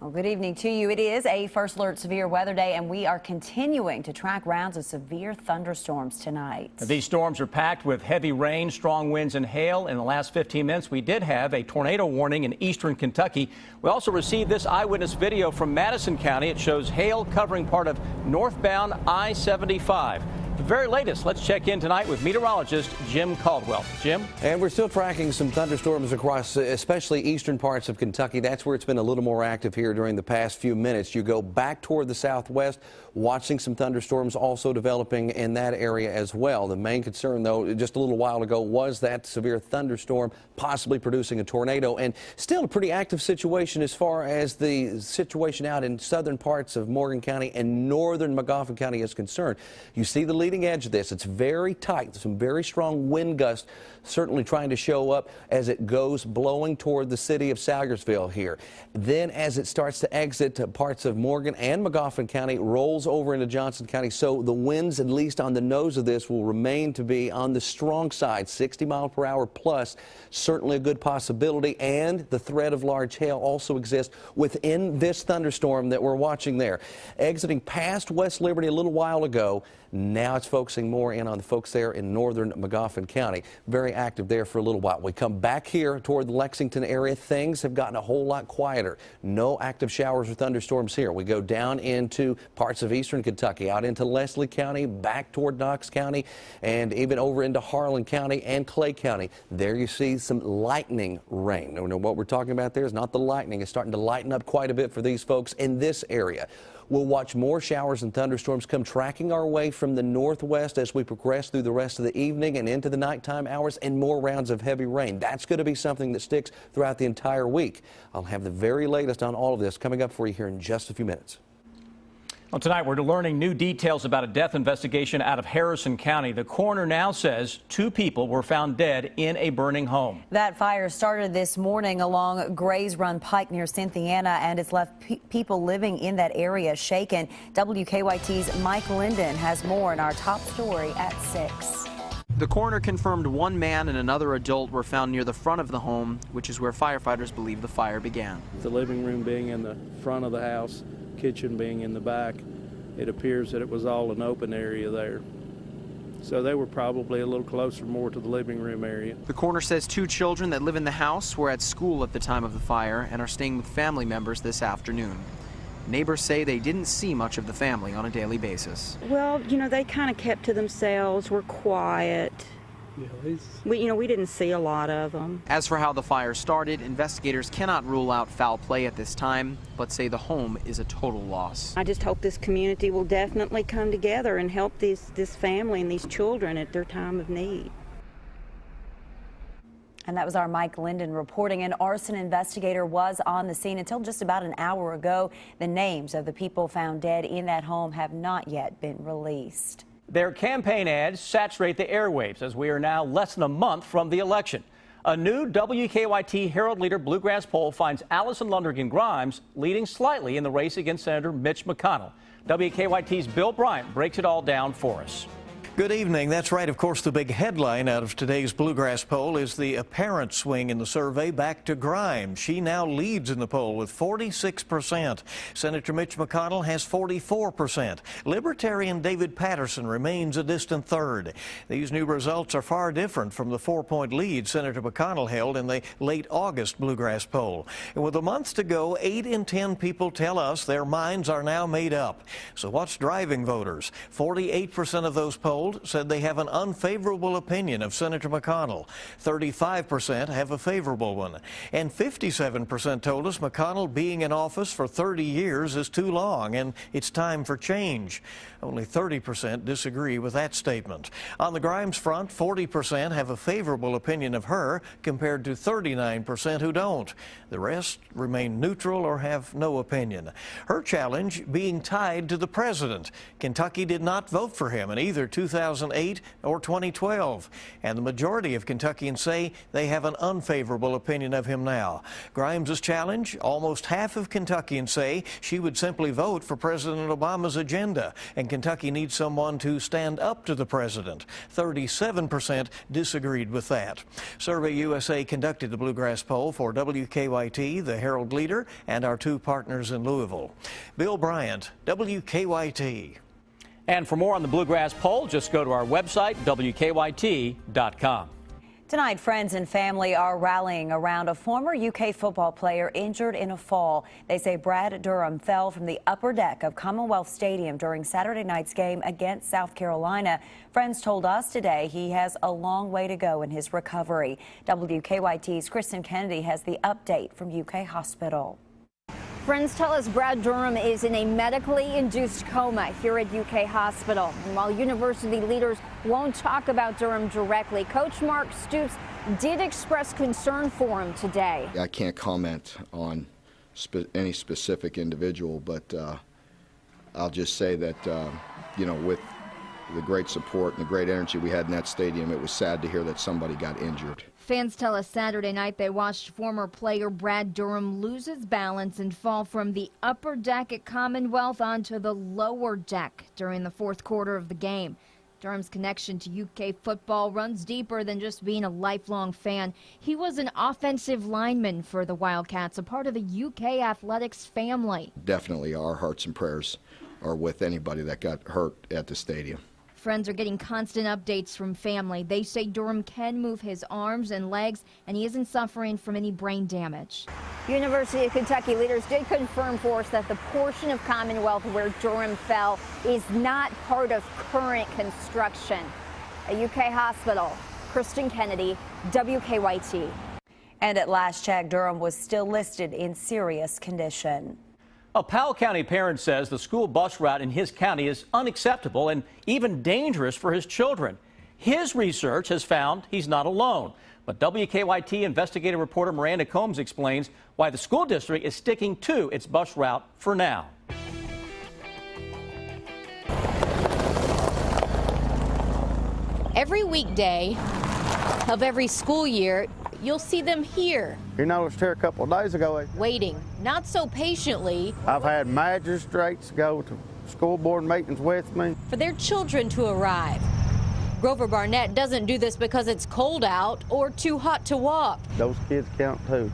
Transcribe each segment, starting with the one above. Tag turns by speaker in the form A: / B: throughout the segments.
A: Well, good evening to you. It is a first alert severe weather day, and we are continuing to track rounds of severe thunderstorms tonight.
B: These storms are packed with heavy rain, strong winds, and hail. In the last 15 minutes, we did have a tornado warning in eastern Kentucky. We also received this eyewitness video from Madison County. It shows hail covering part of northbound I-75. The very latest, let's check in tonight with meteorologist Jim Caldwell. Jim?
C: And we're still tracking some thunderstorms across especially eastern parts of Kentucky. That's where it's been a little more active here during the past few minutes. You go back toward the southwest, watching some thunderstorms also developing in that area as well. The main concern, though, just a little while ago was that severe thunderstorm possibly producing a tornado, and still a pretty active situation as far as the situation out in southern parts of Morgan County and northern Magoffin County is concerned. You see the leading edge of this. It's very tight. Some very strong wind gusts certainly trying to show up as it goes blowing toward the city of Salyersville here. Then as it starts to exit parts of Morgan and Magoffin County, rolls over into Johnson County. So the winds, at least on the nose of this, will remain to be on the strong side, 60 mile per hour plus. Certainly a good possibility, and the threat of large hail also exists within this thunderstorm that we're watching there. Exiting past West Liberty a little while ago, now it's focusing more in on the folks there in northern Magoffin County. Very active there for a little while. We come back here toward the Lexington area. Things have gotten a whole lot quieter. No active showers or thunderstorms here. We go down into parts of eastern Kentucky, out into Leslie County, back toward Knox County, and even over into Harlan County and Clay County. There you see some lightning rain. Now, what we're talking about there is not the lightning. It's starting to lighten up quite a bit for these folks in this area. We'll watch more showers and thunderstorms come tracking our way from the northwest as we progress through the rest of the evening and into the nighttime hours, and more rounds of heavy rain. That's going to be something that sticks throughout the entire week. I'll have the very latest on all of this coming up for you here in just a few minutes.
B: Well, tonight we're learning new details about a death investigation out of Harrison County. The coroner now says 2 people were found dead in a burning home.
A: That fire started this morning along Grays Run Pike near Cynthiana, and it's left people living in that area shaken. WKYT's Mike Linden has more in our top story at 6.
D: The coroner confirmed 1 man and another adult were found near the front of the home, which is where firefighters believe the fire began.
E: The living room being in the front of the house, kitchen being in the back, it appears that it was all an open area there. So they were probably a little closer more to the living room area.
D: The coroner says 2 children that live in the house were at school at the time of the fire and are staying with family members this afternoon. Neighbors say they didn't see much of the family on a daily basis.
F: Well, they kind of kept to themselves, were quiet. We didn't see a lot of them.
D: As for how the fire started, investigators cannot rule out foul play at this time, but say the home is a total loss.
F: I just hope this community will definitely come together and help this family and these children at their time of need.
A: And that was our Mike Linden reporting. An arson investigator was on the scene until just about an hour ago. The names of the people found dead in that home have not yet been released.
B: Their campaign ads saturate the airwaves as we are now less than a month from the election. A new WKYT Herald Leader Bluegrass poll finds Allison Lundergan Grimes leading slightly in the race against Senator Mitch McConnell. WKYT's Bill Bryant breaks it all down for us.
G: Good evening. That's right. Of course, the big headline out of today's Bluegrass poll is the apparent swing in the survey back to Grimes. She now leads in the poll with 46%. Senator Mitch McConnell has 44%. Libertarian David Patterson remains a distant third. These new results are far different from the 4-point lead Senator McConnell held in the late August Bluegrass poll. And with a month to go, 8 in 10 people tell us their minds are now made up. So what's driving voters? 48% of those polled said they have an unfavorable opinion of Senator McConnell. 35% have a favorable one. And 57% told us McConnell being in office for 30 years is too long and it's time for change. Only 30% disagree with that statement. On the Grimes front, 40% have a favorable opinion of her compared to 39% who don't. The rest remain neutral or have no opinion. Her challenge being tied to the president. Kentucky did not vote for him in either 2000 2008 or 2012. And the majority of Kentuckians say they have an unfavorable opinion of him now. Grimes' challenge, almost half of Kentuckians say she would simply vote for President Obama's agenda, and Kentucky needs someone to stand up to the president. 37% disagreed with that. Survey USA conducted the Bluegrass poll for WKYT, the Herald Leader, and our two partners in Louisville. Bill Bryant, WKYT.
B: And for more on the Bluegrass poll, just go to our website, WKYT.com.
A: Tonight, friends and family are rallying around a former UK football player injured in a fall. They say Brad Durham fell from the upper deck of Commonwealth Stadium during Saturday night's game against South Carolina. Friends told us today he has a long way to go in his recovery. WKYT's Kristen Kennedy has the update from UK Hospital.
H: Friends tell us Brad Durham is in a medically induced coma here at UK Hospital. And while university leaders won't talk about Durham directly, Coach Mark Stoops did express concern for him today.
I: I can't comment on any specific individual, but I'll just say that, you know, with the great support and the great energy we had in that stadium, it was sad to hear that somebody got injured.
H: Fans tell us Saturday night they watched former player Brad Durham lose his balance and fall from the upper deck at Commonwealth onto the lower deck during the fourth quarter of the game. Durham's connection to UK football runs deeper than just being a lifelong fan. He was an offensive lineman for the Wildcats, a part of the UK athletics family.
I: Definitely our hearts and prayers are with anybody that got hurt at the stadium.
H: Friends are getting constant updates from family. They say Durham can move his arms and legs, and he isn't suffering from any brain damage. University of Kentucky leaders did confirm for us that the portion of Commonwealth where Durham fell is not part of current construction. At UK Hospital, Kristen Kennedy, WKYT.
A: And at last check, Durham was still listed in serious condition.
B: A Powell County parent says the school bus route in his county is unacceptable and even dangerous for his children. His research has found he's not alone. But WKYT investigative reporter Miranda Combs explains why the school district is sticking to its bus route for now.
J: Every weekday of every school year, you'll see them here.
K: You noticed here a couple of days ago.
J: Waiting, not so patiently.
K: I've had magistrates go to school board meetings with me.
J: For their children to arrive. Grover Barnett doesn't do this because it's cold out or too hot to walk.
K: Those kids count too.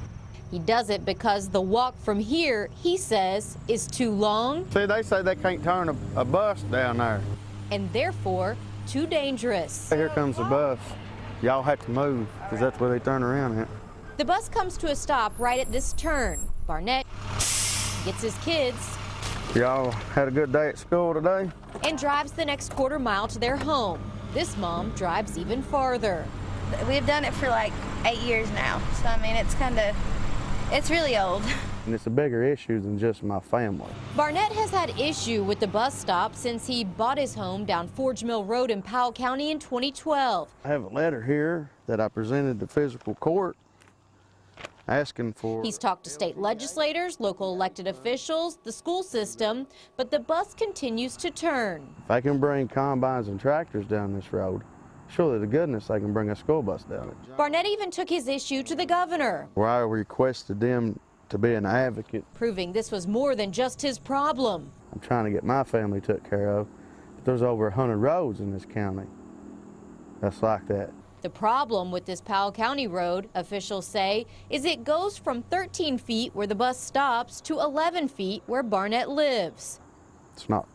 J: He does it because the walk from here, he says, is too long.
K: See, they say they can't turn a bus down there.
J: And therefore, too dangerous.
K: Here comes the bus. Y'all have to move, because that's where they turn around at.
J: The bus comes to a stop right at this turn. Barnett gets his kids.
K: Y'all had a good day at school today?
J: And drives the next quarter mile to their home. This mom drives even farther.
L: We've done it for like 8 years now, so I mean, it's really old.
K: And it's a bigger issue than just my family.
J: Barnett has had issue with the bus stop since he bought his home down Forge Mill Road in Powell County in 2012.
K: I have a letter here that I presented to physical court asking for...
J: He's talked to state legislators, local elected officials, the school system, but the bus continues to turn.
K: If I can bring combines and tractors down this road, surely to goodness I can bring a school bus down it.
J: Barnett even took his issue to the governor,
K: where I requested them to be an advocate.
J: Proving this was more than just his problem.
K: I'm trying to get my family took care of, but there's over 100 roads in this county that's like that.
J: The problem with this Powell County road, officials say, is it goes from 13 feet where the bus stops to 11 feet where Barnett lives.
K: It's not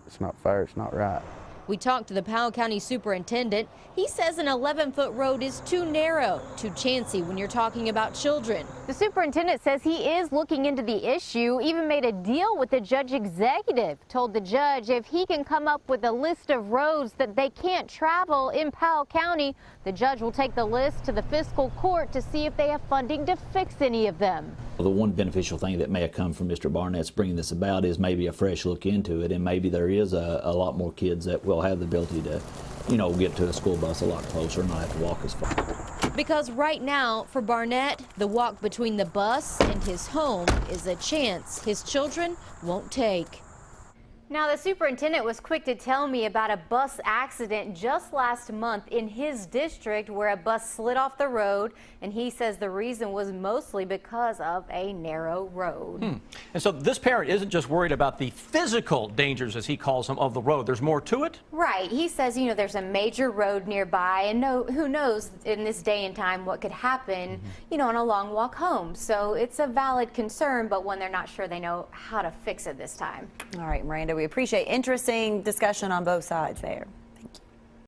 K: fair, it's not right.
J: We talked to the Powell County superintendent. He says an 11-foot road is too narrow, too chancy when you're talking about children.
H: The superintendent says he is looking into the issue, even made a deal with the judge executive, told the judge if he can come up with a list of roads that they can't travel in Powell County, the judge will take the list to the fiscal court to see if they have funding to fix any of them.
M: The one beneficial thing that may have come from Mr. Barnett's bringing this about is maybe a fresh look into it, and maybe there is a lot more kids that will have the ability to, you know, get to a school bus a lot closer and not have to walk as far.
J: Because right now, for Barnett, the walk between the bus and his home is a chance his children won't take. Now, the superintendent was quick to tell me about a bus accident just last month in his district where a bus slid off the road, and he says the reason was mostly because of a narrow road.
B: And so this parent isn't just worried about the physical dangers, as he calls them, of the road. There's more to it?
J: Right. He says, you know, there's a major road nearby, and who knows in this day and time what could happen, you know, on a long walk home. So it's a valid concern, but one they're not sure they know how to fix it this time.
A: All right, Miranda, we appreciate interesting discussion on both sides there.